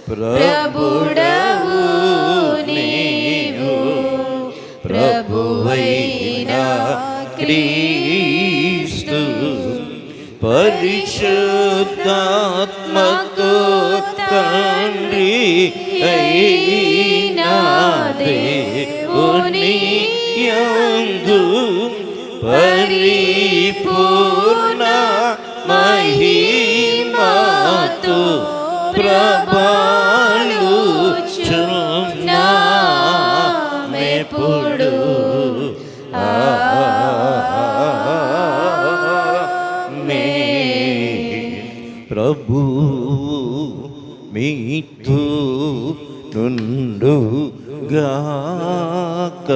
ప్రభుడవు నీవు, ప్రభువైన క్రీస్తు పరిశుద్ధాత్మతో తండ్రి అయిన దేవుని యందు పరిపూర్ణ మహిమతో ప్రభాళుచున్నామెప్పుడు. ప్రభు మీతో నుండుగాక,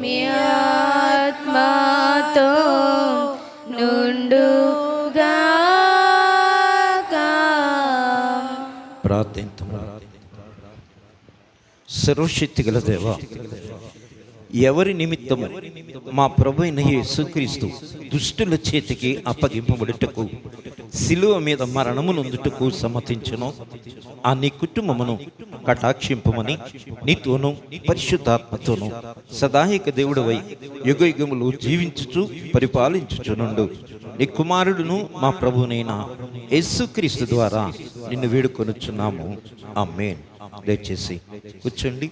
మీ ఆత్మతో నుండుగాక. ప్రార్థింతుము. సర్వశక్తి గల దేవా, ఎవరి నిమిత్తము మా ప్రభు అయిన యేసుక్రీస్తు దుష్టుల చేతికి అప్పగింపబడుటకు శిలువ మీద మరణము నొందుటకు సమ్మతించును, ఆ నీ కుటుంబమును కటాక్షింపమని నీతోనూ పరిశుద్ధాత్మతోనూ సదాయిక దేవుడవై యుగయుగములు జీవించుచు పరిపాలించుచునుండు నీ కుమారుడును మా ప్రభునైన యేసుక్రీస్తు ద్వారా నిన్ను వేడుకొనుచున్నాము. ఆమేన్. దయచేసి కూర్చోండి.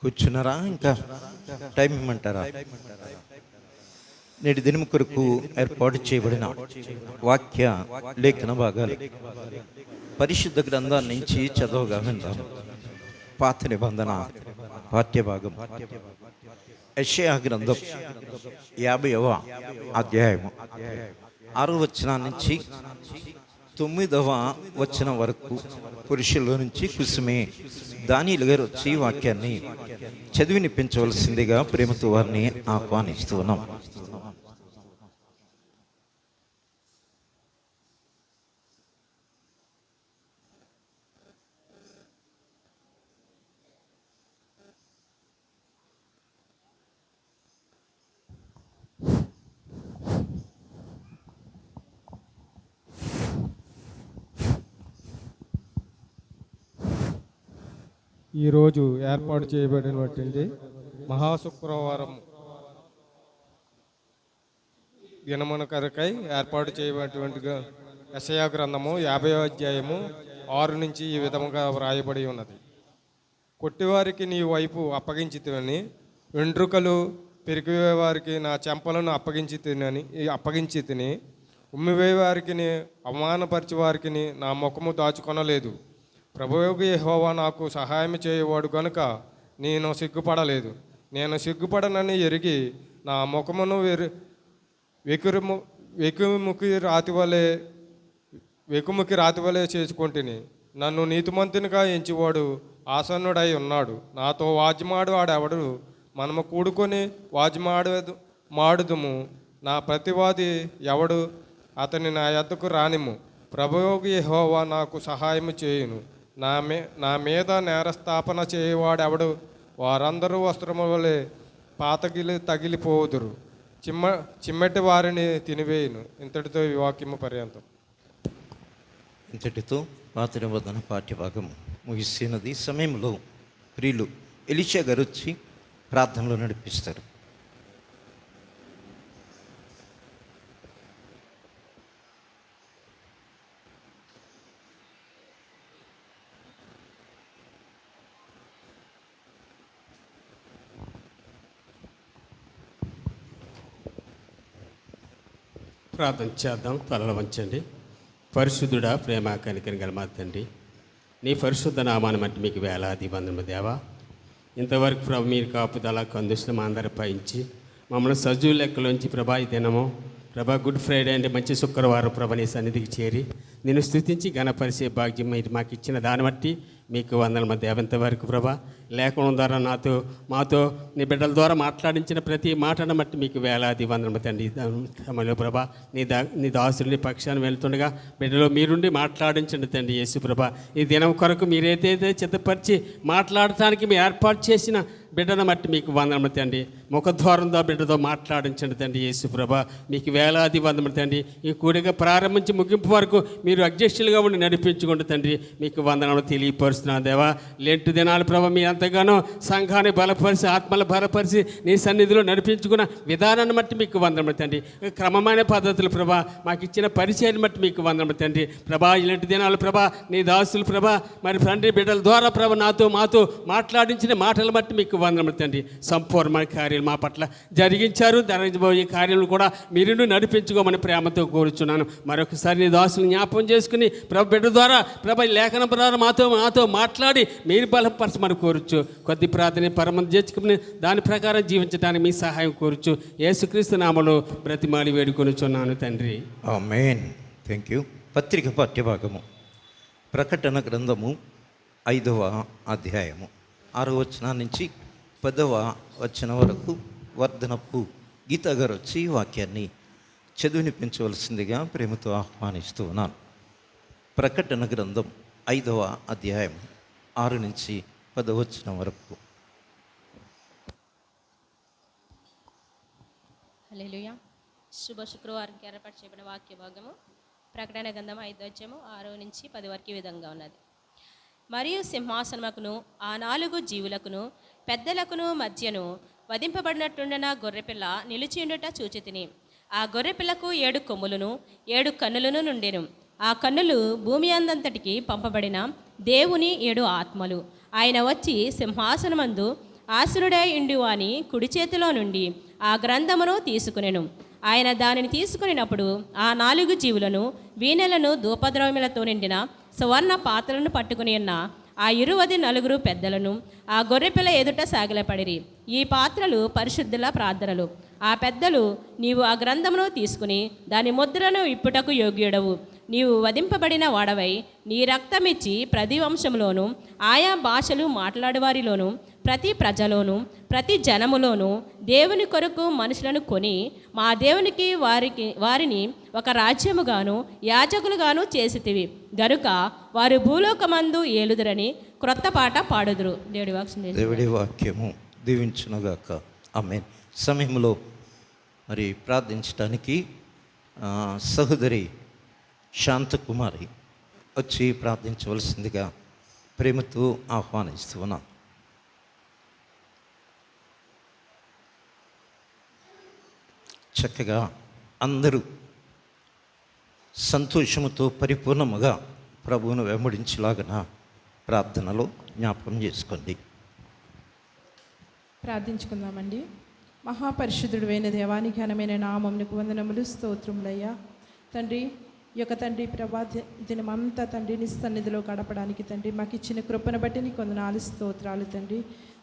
కూర్చున్నారా? ఇంకా టైం ఇమ్మంటారా? నేటి దినము కొరకు ఏర్పాటు చేయబడిన వాక్య లేఖన భాగాలు పరిశుద్ధ గ్రంథాన్ని నుంచి చదవగా విందాం. పాత నిబంధన పాఠ్యభాగం యెషయా గ్రంథం 50వ అధ్యాయము 6వ వచనం నుంచి 9వ వచనం వరకు పురుషుల నుంచి కుసుమే దానియేలు గారు వచ్చి వాక్యాన్ని చదివి వినిపించవలసిందిగా ప్రేమతో వారిని ఆహ్వానిస్తూ ఉన్నాం. ఈరోజు ఏర్పాటు చేయబడినటువంటి మహాశుక్రవారం దినమున కొరకై ఏర్పాటు చేయబడినటువంటి యెషయా గ్రంథము 50వ అధ్యాయము 6 నుంచి ఈ విధముగా వ్రాయబడి ఉన్నది. కొట్టివారికి నీ వైపు అప్పగించితిని, వెంట్రుకలు పెరిగివేవారికి నా చెంపలను అప్పగించి తిని, ఉమ్మివేవారికి అవమానపరిచి వారికి నా ముఖము దాచుకొనలేదు. ప్రభువు యెహోవా నాకు సహాయం చేయవాడు కనుక నేను సిగ్గుపడలేదు. నేను సిగ్గుపడనని ఎరిగి నా ముఖమును వెకుముకి రాతివలే చేసుకొంటిని. నన్ను నీతిమంతునిగా ఎంచివాడు ఆసన్నుడై ఉన్నాడు. నాతో వాజ్యమాడు వాడెవడు? మనము కూడుకొని మాడుదుము. నా ప్రతివాది ఎవడు? అతని నా యొద్దకు రానిము. ప్రభువు యెహోవా నాకు సహాయం చేయును. నా మీద నేరస్థాపన చేయవాడెవడు? వారందరూ వస్త్రము వలె తగిలిపోదురు. చిమ్మటి వారిని తినివేయును. ఇంతటితో ఈ వాక్యము పర్యంతం. ఇంతటితో పాత నిబంధన పాఠ్యభాగం ముగిసినది. సమయంలో ప్రియులు ఎలీషా గారు వచ్చి ప్రార్థనలో నడిపిస్తారు. ప్రార్థన చేద్దాం. తలలు వంచండి. పరిశుద్ధుడా, ప్రేమ కనికరం గల మా తండ్రి, నీ పరిశుద్ధ నామాన్ని బట్టి మీకు వేలాది వందనములు దేవా. ఇంతవరకు ప్రభు మీరు కాపుదల కందుసిన మా అందరిపై ఇచ్చి మమ్మల్ని సజీవ లెక్కలోంచి ప్రభా ఈ దినము ప్రభా గుడ్ ఫ్రైడే అంటే మంచి శుక్రవారం ప్రభా నీ సన్నిధికి చేరి నేను స్తుతించి ఘనపరిచే భాగ్యం మీరు మాకు ఇచ్చిన దాన్ని బట్టి మీకు వందనములు దేవా. ఎంతవరకు ప్రభా లేఖనం ద్వారా మాతో నీ బిడ్డల ద్వారా మాట్లాడించిన ప్రతి మాటను బట్టి మీకు వేలాది వందనములు తండ్రి. సమయంలో ప్రభా నీ దాసుని పక్షాన్ని వెళ్తుండగా బిడ్డలో మీరుండి మాట్లాడించండి తండ్రి యేసు ప్రభా. ఈ దినం కొరకు మీరైతే చిత్తపరిచి మాట్లాడటానికి మీరు ఏర్పాటు చేసిన బిడ్డను బట్టి మీకు వందనములు తండ్రి. ముఖద్వారంతో బిడ్డతో మాట్లాడించండి తండ్రి యేసు ప్రభా. మీకు వేలాది వందనములు తండ్రి. ఈ కూడిక ప్రారంభించి ముగింపు వరకు మీరు అధ్యక్షులుగా ఉండి నడిపించుకోండి తండ్రి. మీకు వందనములు తెలియపరుస్తున్నాను దేవా. లెంటు దినాలు ప్రభా మీ ఎంతగానో సంఘాన్ని బలపరిచి ఆత్మలు బలపరిచి నీ సన్నిధిలో నడిపించుకున్న విధానాన్ని బట్టి మీకు వందనములు తండ్రి. క్రమమైన పద్ధతులు ప్రభా మాకు ఇచ్చిన పరిచయాన్ని బట్టి మీకు వందనములు తండ్రి. ప్రభా ఇలాంటి దినాలు ప్రభా నీ దాసులు ప్రభా మరి తండ్రి బిడ్డల ద్వారా ప్రభా మాతో మాట్లాడించిన మాటలు బట్టి మీకు వందనములు తండ్రి. సంపూర్ణమైన కార్యాలు మా పట్ల జరిగించారు. జరిగించబోయే కార్యాలను కూడా మీరు నడిపించుకోమని ప్రేమతో కోరుచున్నాను. మరొకసారి నీ దాసులు జ్ఞాపకం చేసుకుని ప్రభు బిడ్డ ద్వారా ప్రభ లేఖన ద్వారా మాతో మాట్లాడి మీరు బలపరచమని కోరుచు. కొద్ది ప్రార్థన పరమంత చేసుకుని దాని ప్రకారం జీవించడానికి మీ సహాయం కోరుచు. యేసుక్రీస్తు నామములో బ్రతిమాలి వేడుకొనుచున్నాను తండ్రి. ఆమేన్. Thank you. పత్రిక పాఠ్యభాగము ప్రకటన గ్రంథము 5వ అధ్యాయము 6వ వచనం నుంచి 10వ వచనం వరకు వర్ధనపు గీత గారు వచ్చి వాక్యాన్ని చదివినిపించవలసిందిగా ప్రేమతో ఆహ్వానిస్తూ ఉన్నాను. ప్రకటన గ్రంథం 5వ అధ్యాయం 6 నుంచి 10వ వచనం వరకు. హల్లెలూయా. శుభ శుక్రవారంకి ఏర్పాటు చేయబడిన వాక్య భాగము ప్రకటన గ్రంథం 5వ అధ్యాయము 6 నుంచి 10 వరకు ఈ విధంగా ఉన్నది. మరియు సింహాసనముకును ఆ 4 జీవులకును పెద్దలకును మధ్యను వధింపబడినట్టుండిన గొర్రెపిల్ల నిలిచియుండుట చూచితిని. ఆ గొర్రెపిల్లకు 7 కొమ్ములను 7 కన్నులను నుండెను. ఆ కన్నులు భూమి అందంతటికి పంపబడిన దేవుని 7 ఆత్మలు. ఆయన వచ్చి సింహాసనమందు ఆసనుడై ఇండువాని కుడి చేతిలో నుండి ఆ గ్రంథమును తీసుకునెను. ఆయన దానిని తీసుకునినప్పుడు ఆ 4 జీవులను వీణెలను ధూపద్రవ్యములతో నిండిన సువర్ణ పాత్రలను పట్టుకుని ఉన్న ఆ 24 పెద్దలను ఆ గొర్రెపిల్ల ఎదుట సాగిలపడిరి. ఈ పాత్రలు పరిశుద్ధుల ప్రార్థనలు. ఆ పెద్దలు, నీవు ఆ గ్రంథమును తీసుకుని దాని ముద్రను ఇప్పుటకు యోగ్యుడవు. నీవు వధింపబడిన వాడవై నీ రక్తమిచ్చి ప్రతి వంశంలోను ఆయా భాషలు మాట్లాడేవారిలోను ప్రతి ప్రజలోను ప్రతి జనములోను దేవుని కొరకు మనుషులను కొని మా దేవునికి వారిని ఒక రాజ్యముగాను యాజకులుగాను చేసితివి గనుక వారు భూలోకమందు ఏలుదురని క్రొత్త పాట పాడుదురు. దేవుడి వాక్యము దీవించునుగాక. ఆమేన్. సమయంలో మరి ప్రార్థించడానికి సహోదరి శాంతకుమారి వచ్చి ప్రార్థించవలసిందిగా ప్రేమతో ఆహ్వానిస్తూ ఉన్నాం. చక్కగా అందరూ సంతోషముతో పరిపూర్ణముగా ప్రభువును వెంబడించేలాగన ప్రార్థనలో జ్ఞాపకం చేసుకోండి. ప్రార్థించుకుందామండి. మహాపరిశుద్ధుడు అయిన దేవానికి ఘనమైన నామమునకు వందనములు, స్తోత్రములయ్యా. తండ్రి, ఈ యొక్క తండ్రి ప్రభా దినమంతా తండ్రి నీ సన్నిధిలో గడపడానికి తండ్రి మాకు ఇచ్చిన కృపను బట్టి నీకు వందనాలు, స్తోత్రాలు తండ్రి.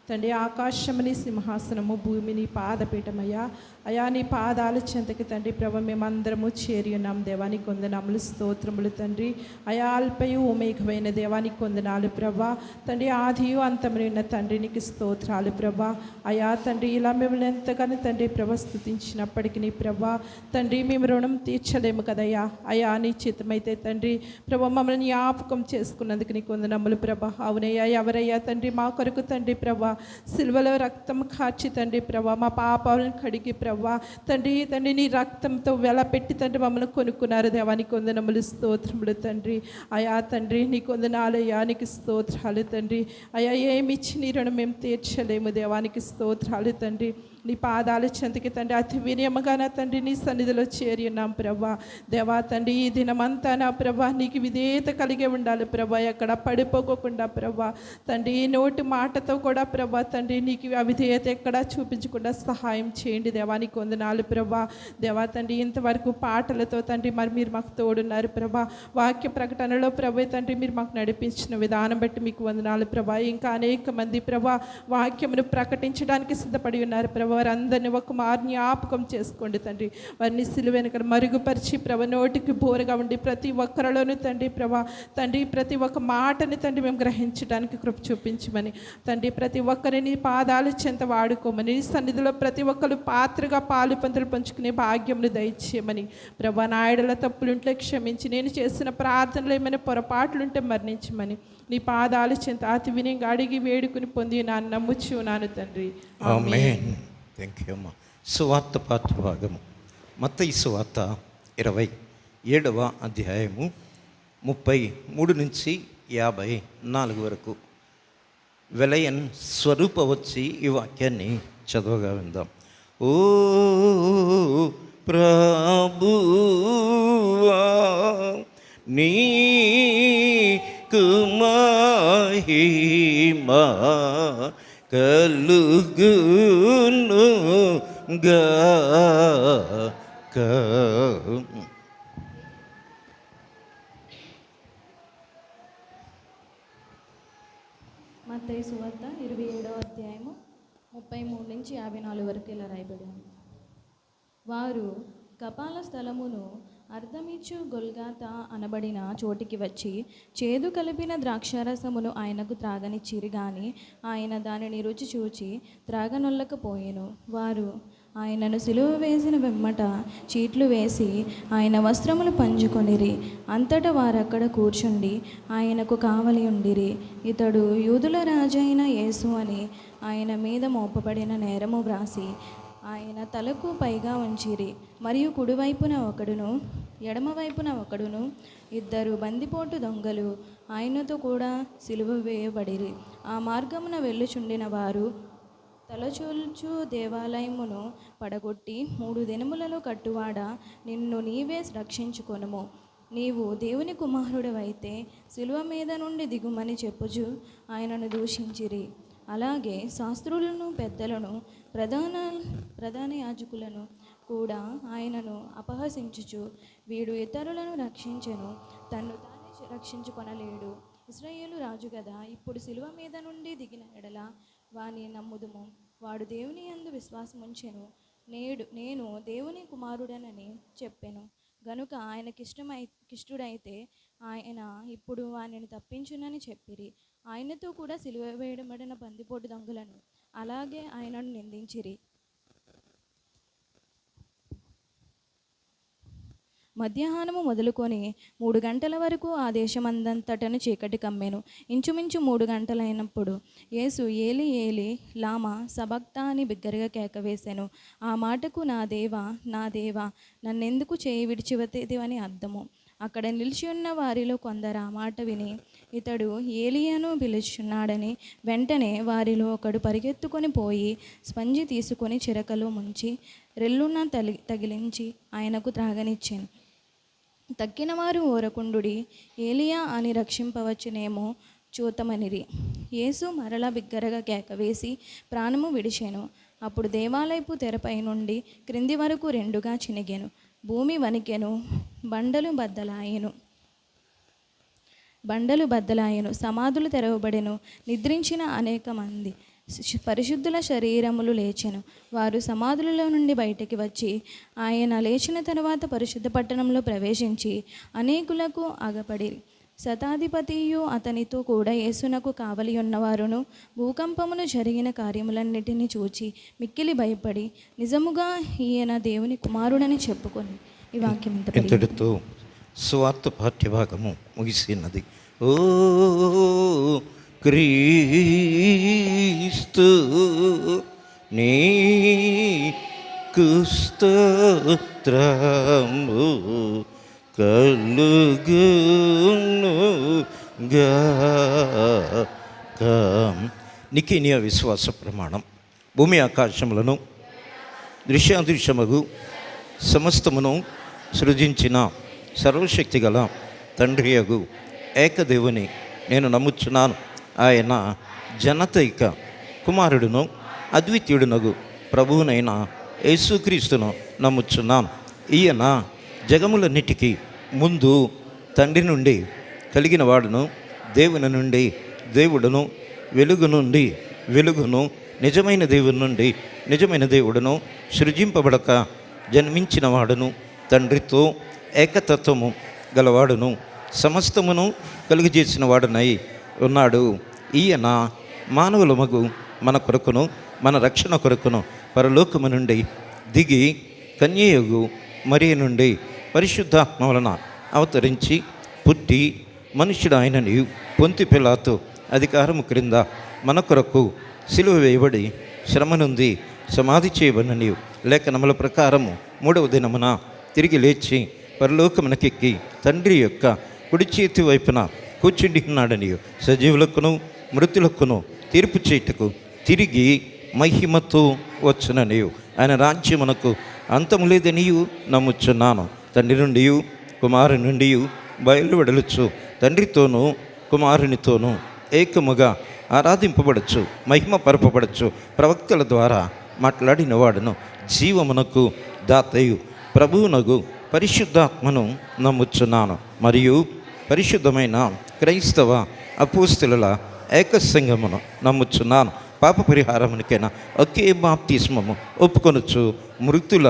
తండ్రి, ఆకాశముని సింహాసనము, భూమిని పాదపీఠమయ్యా. అయా నీ పాదాల చెంతకి తండ్రి ప్రభ మేమందరము చేరి ఉన్నాం. దేవానికి వందనములు, స్తోత్రములు తండ్రి. అయా అల్పయు ఓమేఘమైన దేవానికి వందనాలు ప్రభా. తండ్రి, ఆదియు అంతమైన తండ్రి నీకు స్తోత్రాలు ప్రభా. అయా తండ్రి, ఇలా మిమ్మల్ని ఎంతగానో తండ్రి ప్రభ స్తుతించినప్పటికీ నీ ప్రభా తండ్రి మేము రుణం తీర్చలేము కదయ్యా. అయా నీ చిత్తమైతే తండ్రి ప్రభ మమ్మల్ని జ్ఞాపకం చేసుకున్నందుకు నీకు వందనములు ప్రభా. అవునయ్యా, ఎవరయ్యా తండ్రి మా కొరకు తండ్రి ప్రభా సిల్వలో రక్తం కార్చి తండ్రి ప్రభా మా పాపాలను కడిగి ప్రభా తండ్రి నీ రక్తంతో వెల పెట్టి తండ్రి మమ్మల్ని కొనుక్కున్నారు. దేవానికి వందనములు, స్తోత్రములు తండ్రి. అయా తండ్రి నీకు వందనాలు అయ్యా, నీకు స్తోత్రాలు తండ్రి. అయా ఏమి ఇచ్చి నీ రుణం మేము తీర్చలేము. దేవానికి స్తోత్రాలు తండ్రి. నీ పాదాల చెంతకి తండ్రి అతి వినయముగా నా తండ్రి నీ సన్నిధిలో చేరి ఉన్నాం ప్రభా. దేవా తండ్రి ఈ దినమంతా నా ప్రభా నీకు విధేయత కలిగి ఉండాలి ప్రభా, ఎక్కడ పడిపోకుండా ప్రభా తండ్రి ఈ నోటి మాటతో కూడా ప్రభా తండ్రి నీకు అవిధేయత ఎక్కడా చూపించకుండా సహాయం చేయండి దేవా. నీకు వందనాలు ప్రభా. దేవా తండ్రి ఇంతవరకు పాటలతో తండ్రి మరి మీరు మాకు తోడున్నారు ప్రభా. వాక్య ప్రకటనలో ప్రభు తండ్రి మీరు మాకు నడిపించిన విధానం బట్టి మీకు వందనాలు ప్రభా. ఇంకా అనేక మంది ప్రభా వాక్యమును ప్రకటించడానికి సిద్ధపడి ఉన్నారు ప్రభా. వారందరినీ ఒక మారు జ్ఞాపకం చేసుకోండి తండ్రి. వారిని సిలువెనక మరుగుపరిచి ప్రభా నోటికి బోరగా ఉండి ప్రతి ఒక్కరిలోనూ తండ్రి ప్రభా తండ్రి ప్రతి ఒక్క మాటని తండ్రి మేము గ్రహించడానికి కృప చూపించమని తండ్రి ప్రతి ఒక్కరిని పాదాలు చెంత వాడుకోమని నీ సన్నిధిలో ప్రతి ఒక్కరు పాత్రగా పాలు పంతులు పంచుకునే భాగ్యమును దయచేయమని ప్రభా. నాయుడుల తప్పులుంటే క్షమించి, నేను చేసిన ప్రార్థనలు ఏమైనా పొరపాట్లుంటే మరణించమని నీ పాదాలు చెంత అతి వినయంగా అడిగి వేడుకుని పొంది నాన్న నమ్ముచున్నాను తండ్రి. ఆమేన్. థ్యాంక్ యూ అమ్మా. సువార్త పాఠ్య భాగము మత్తయి సువార్త 27వ అధ్యాయము 33 నుంచి 54 వరకు. వెలయన్ స్వరూప వచ్చి ఈ వాక్యాన్ని చదవగా విందాం. ఓ ప్రభువా నీకు మహిమా కలుగును గాక. మత్తయి సువార్త 27వ అధ్యాయము 33 నుంచి 54 వరకు ఇలా రాయబడి ఉంది. వారు కపాల స్థలమును అర్థమిచ్చు గొల్గాతా అనబడిన చోటికి వచ్చి చేదు కలిపిన ద్రాక్షారసమును ఆయనకు త్రాగనిచ్చిరి గాని ఆయన దానిని రుచి చూచి త్రాగనొల్లకపోయెను. వారు ఆయనను సిలువ వేసిన వెమ్మట చీట్లు వేసి ఆయన వస్త్రములు పంచుకొనిరి. అంతటా వారక్కడ కూర్చుండి ఆయనకు కావలి ఉండిరి. ఇతడు యూదుల రాజైన యేసు అని ఆయన మీద మోపబడిన నేరము వ్రాసి ఆయన తలకు పైగా ఉంచిరి. మరియు కుడివైపున ఒకడును ఎడమవైపున ఒకడును ఇద్దరు బందిపోటు దొంగలు ఆయనతో కూడా సిలువ వేయబడిరి. ఆ మార్గమున వెళ్ళుచుండిన వారు తలచూల్చు దేవాలయమును పడగొట్టి 3 దినములలో కట్టువాడా నిన్ను నీవే రక్షించుకొనుము, నీవు దేవుని కుమారుడవైతే సిలువ మీద నుండి దిగుమని చెప్పుచు ఆయనను దూషించిరి. అలాగే శాస్త్రులను పెద్దలను ప్రధాన యాజకులను కూడా ఆయనను అపహసించుచు వీడు ఇతరులను రక్షించెను, తన్ను తానే రక్షించుకొనలేడు, ఇశ్రాయేలు రాజు కదా, ఇప్పుడు సిలువ మీద నుండి దిగిన ఎడల వాని నమ్ముదుము, వాడు దేవుని యందు విశ్వాసముంచెను, నేను దేవుని కుమారుడనని చెప్పెను గనుక ఆయనకిష్టుడైతే ఆయన ఇప్పుడు వానిని తప్పించునని చెప్పిరి. ఆయనతో కూడా సిలువ వేయబడిన బందిపోటు దొంగలను అలాగే ఆయనను నిందించిరి. మధ్యాహ్నము మొదలుకొని 3 గంటల వరకు ఆ దేశమందంతటను చీకటి కమ్మెను. ఇంచుమించు 3 గంటలైనప్పుడు యేసు ఏలి ఏలి లామా సబక్తాని బిగ్గరగా కేకవేశాను. ఆ మాటకు నా దేవా నా దేవా నన్నెందుకు చేయి విడిచివతేదివని అర్థము. అక్కడ నిలిచి ఉన్న వారిలో కొందరు ఆ మాట విని ఇతడు ఏలియాను పిలుచున్నాడని వెంటనే వారిలో ఒకడు పరిగెత్తుకొని పోయి స్పంజి తీసుకొని చిరకలో ముంచి రెల్లున తగిలించి ఆయనకు త్రాగనిచ్చాను. తక్కిన వారు ఓరకుండుడి, ఏలియా అని రక్షింపవచ్చునేమో చూతమనిరి. యేసు మరలా బిగ్గరగా కేకవేసి ప్రాణము విడిచెను. అప్పుడు దేవాలయపు తెరపై నుండి క్రింది వరకు 2గా చినిగెను. భూమి వణికెను, బండలు బద్దలాయెను, సమాధులు తెరవబడెను. నిద్రించిన అనేక మంది పరిశుద్ధుల శరీరములు లేచెను. వారు సమాధులలో నుండి బయటికి వచ్చి ఆయన లేచిన తర్వాత పరిశుద్ధ పట్టణంలో ప్రవేశించి అనేకులకు అగపడిరి. శతాధిపతియు అతనితో కూడా యేసునకు కావలి ఉన్నవారును భూకంపమును జరిగిన కార్యములన్నిటినీ చూచి మిక్కిలి భయపడి నిజముగా ఈయన దేవుని కుమారుడని చెప్పుకొని ఈ వాక్యం ఇంతటితో సువార్త పాఠ్యభాగము ముగిసినది. ఓ క్రీస్తు నీకు స్తోత్రము కలుగును గాక. నికీనియా విశ్వాస ప్రమాణం. భూమి ఆకాశములను దృశ్యాదృశ్యమగు సమస్తమును సృజించిన సర్వశక్తి గల తండ్రియగు ఏకదేవుని నేను నమ్ముచున్నాను. ఆయన జనతైక కుమారుడును అద్వితీయుడునగు ప్రభువునైన యేసుక్రీస్తును నమ్ముచున్నాను. ఈయన జగములన్నిటికీ ముందు తండ్రి నుండి కలిగిన వాడును, దేవుని నుండి దేవుడును, వెలుగు నుండి వెలుగును, నిజమైన దేవుని నుండి నిజమైన దేవుడును, సృజింపబడక జన్మించిన వాడును, తండ్రితో ఏకతత్వము గలవాడును, సమస్తమును కలుగజేసిన వాడునై ఉన్నాడు. ఈయన మానవుల మగు మన కొరకును మన రక్షణ కొరకును పరలోకము నుండి దిగి కన్యయగు మరియ నుండి పరిశుద్ధాత్మ వలన అవతరించి పుట్టి మనుష్యుడు ఆయనని పొంతి పిలాతు అధికారము క్రింద మన కొరకు సిలువ వేయబడి శ్రమ నుండి సమాధి చేయబడినని లేఖనముల ప్రకారము 3వ దినమున తిరిగి లేచి పరలోకమునకెక్కి తండ్రి యొక్క కుడి చేతి వైపున కూర్చుండి ఉన్నాడని సజీవులకును మృతులకును తీర్పు చేయుటకు తిరిగి మహిమతో వచ్చునని ఆయన రాజ్యమునకు అంతము లేదనియు నమ్ముచున్నాను. తండ్రి నుండి కుమారు నుండి బయలువెడలుచు తండ్రితోనూ కుమారునితోనూ ఏకముగా ఆరాధింపబడచ్చు, మహిమ పరపబడచ్చు. ప్రవక్తల ద్వారా మాట్లాడిన వాడును జీవమునకు దాతయు ప్రభువునగు పరిశుద్ధాత్మను నమ్ముచున్నాను. మరియు పరిశుద్ధమైన క్రైస్తవ అపోస్తలుల ఏక సంఘమును నమ్ముచున్నాను. పాప పరిహారమునికైనా ఒకే బాప్తిస్మము ఒప్పుకొనొచ్చు. మృతుల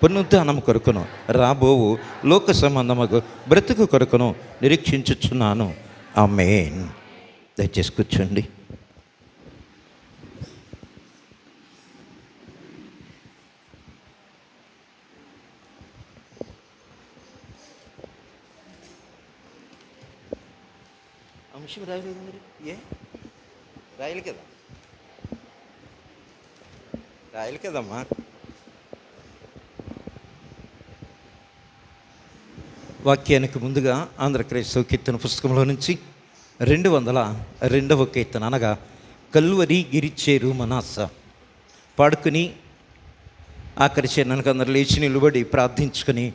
పునరుద్ధానము కొరకును రాబోవు లోక సంబంధముగు బ్రతుకు కొరకును నిరీక్షించుచున్నాను. ఆమేన్. దయచేసి కూర్చోండి. అంశం రాయలేదు మరి, రాయలు కదా, రాయలు కదమ్మా. వాక్యానికి ముందుగా ఆంధ్ర క్రైస్తవ కీర్తన పుస్తకంలో నుంచి 202వ కీర్తన అనగా కల్వరి గిరిచేరు మనాస పాడుకుని ఆఖరి చరణానికి అందరూ లేచి నిలబడి ప్రార్థించుకొని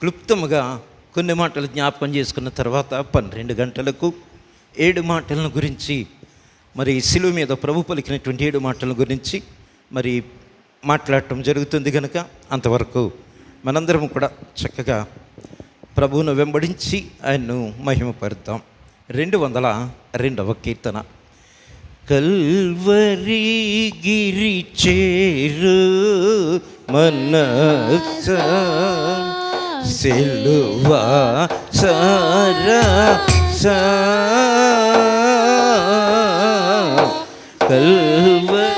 క్లుప్తముగా కొన్ని మాటలు జ్ఞాపకం చేసుకున్న తర్వాత 12 గంటలకు 7 మాటలను గురించి మరి శిలువ మీద ప్రభు పలికినటువంటి 7 మాటల గురించి మరి మాట్లాడటం జరుగుతుంది. కనుక అంతవరకు మనందరం కూడా చక్కగా ప్రభువును వెంబడించి ఆయన్ను మహిమపరుద్దాం. 202వ కీర్తన. కల్వరి గిరి చేరు మనస సిలువ సరస కల్వరి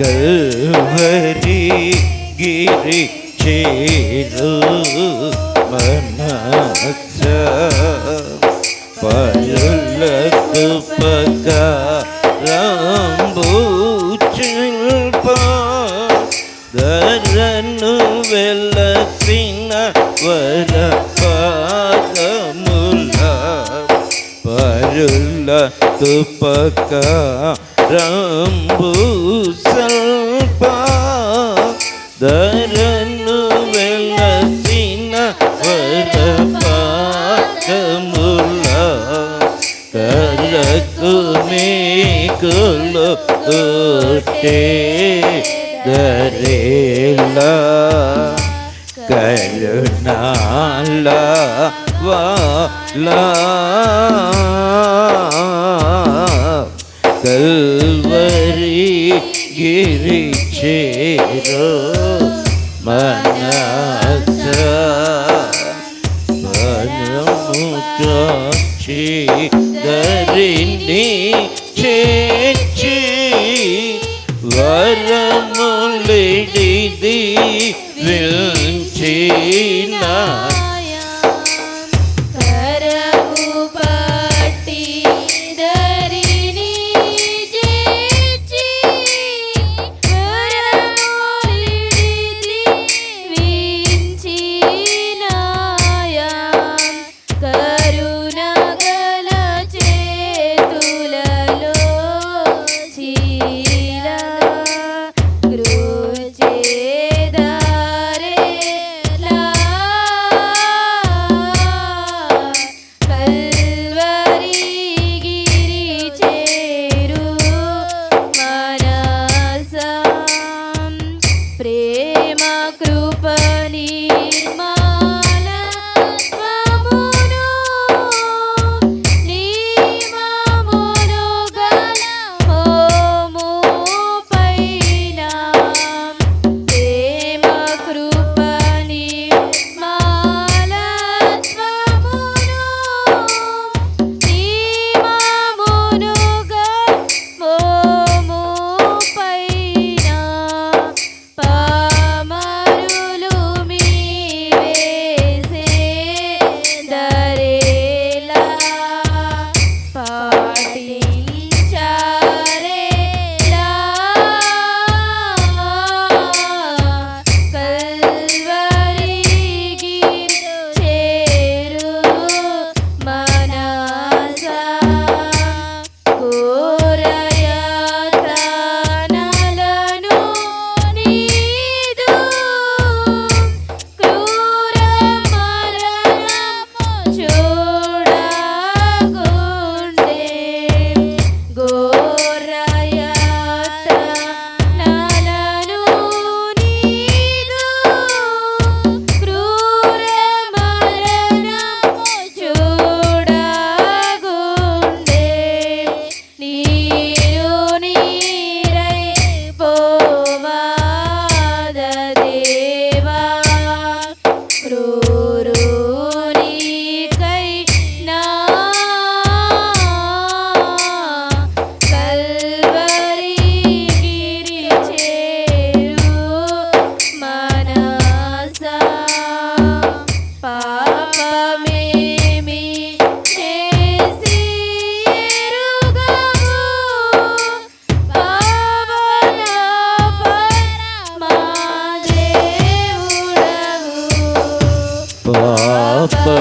కల్వరి గిరి చేరు మనస పరులకు పకారంబు శిల్ప ధరను వెలసిన వర పాదముల పరుల తుపకారంబు సల్ప ధరను వెలసిన వర పాదముల కరకు మేకులు ఓటే దరేలా కరుణాల వాలా కల్వరి గిరి చేరో మనస పరముచి దరిని చేచి వరములిడిది విల్చిన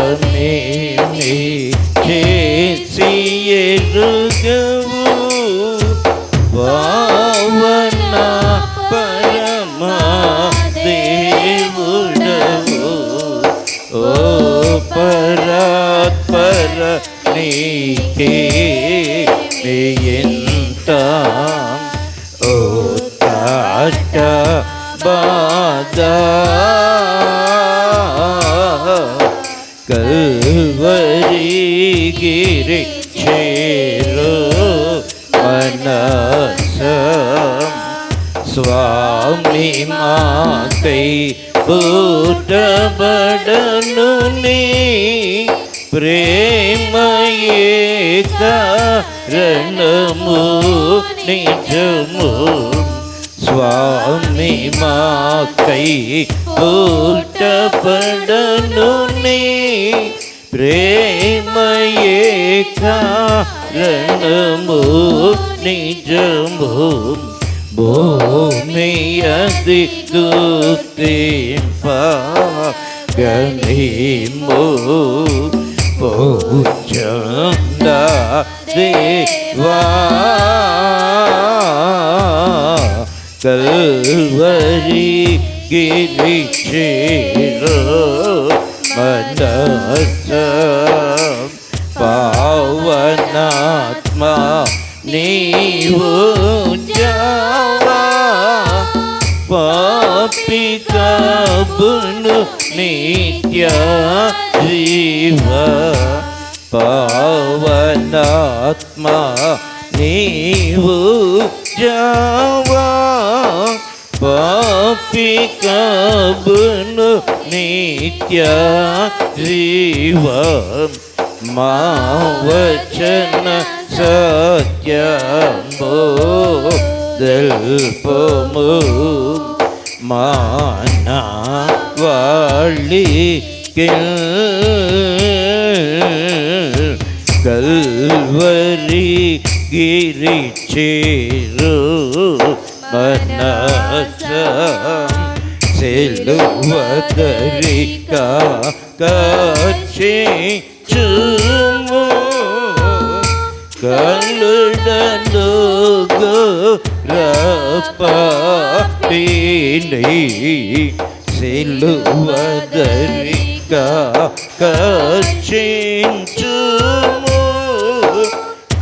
పాపమేమి చేసి ఎరుగవు పావన పరమా దేవుడవు ఓ పరాత్పర నీకే ఎంత ఓ తాట బాధ కల్వరి గిరి చేరో మనస స్వామి మాకై పుట్టబడను నీ ప్రేమయే కారణము నిజము స్వామి మాకై పుట్టబడను నీ ప్రేమయే కారణము నిజము భూమి అది గుర్తింపగనిము పూజంద దేవా కల్వరి గిరి చేరో మనస పావనాత్మ నీవు జావా పాపికబును నిత్య జీవ పవనాత్మా నీవు జావా పాపికబును నిత్య జీవం మా వచన సత్యమో దల్పము మానవాళి కల్వరి గిరి చేరు మనస సెలువదరిక కర్చించుము కలుడను గోరపీని సెలువదరిక కర్చించుము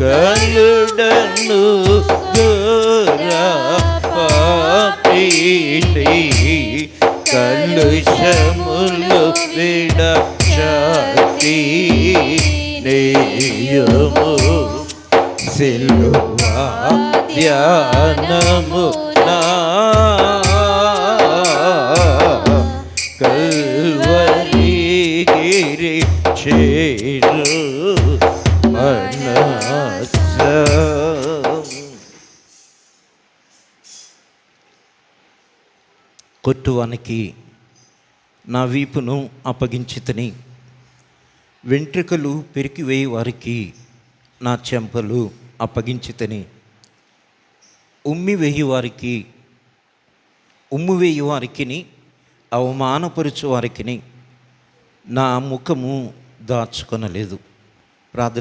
కలుడను గోరపీని కలుషములు విడచాతి నేయము సిలువా ధ్యానము నా కల్వరి గిరి చేరు మనస. కొట్టువానికి నా వీపును అప్పగించితిని, వెంట్రుకలు పెరికివేయి వారికి నా చెంపలు అప్పగించితిని, ఉమ్మివేయి వారికి అవమానపరుచు వారికి నా ముఖము దాచుకొనలేదు. ప్రార్థన.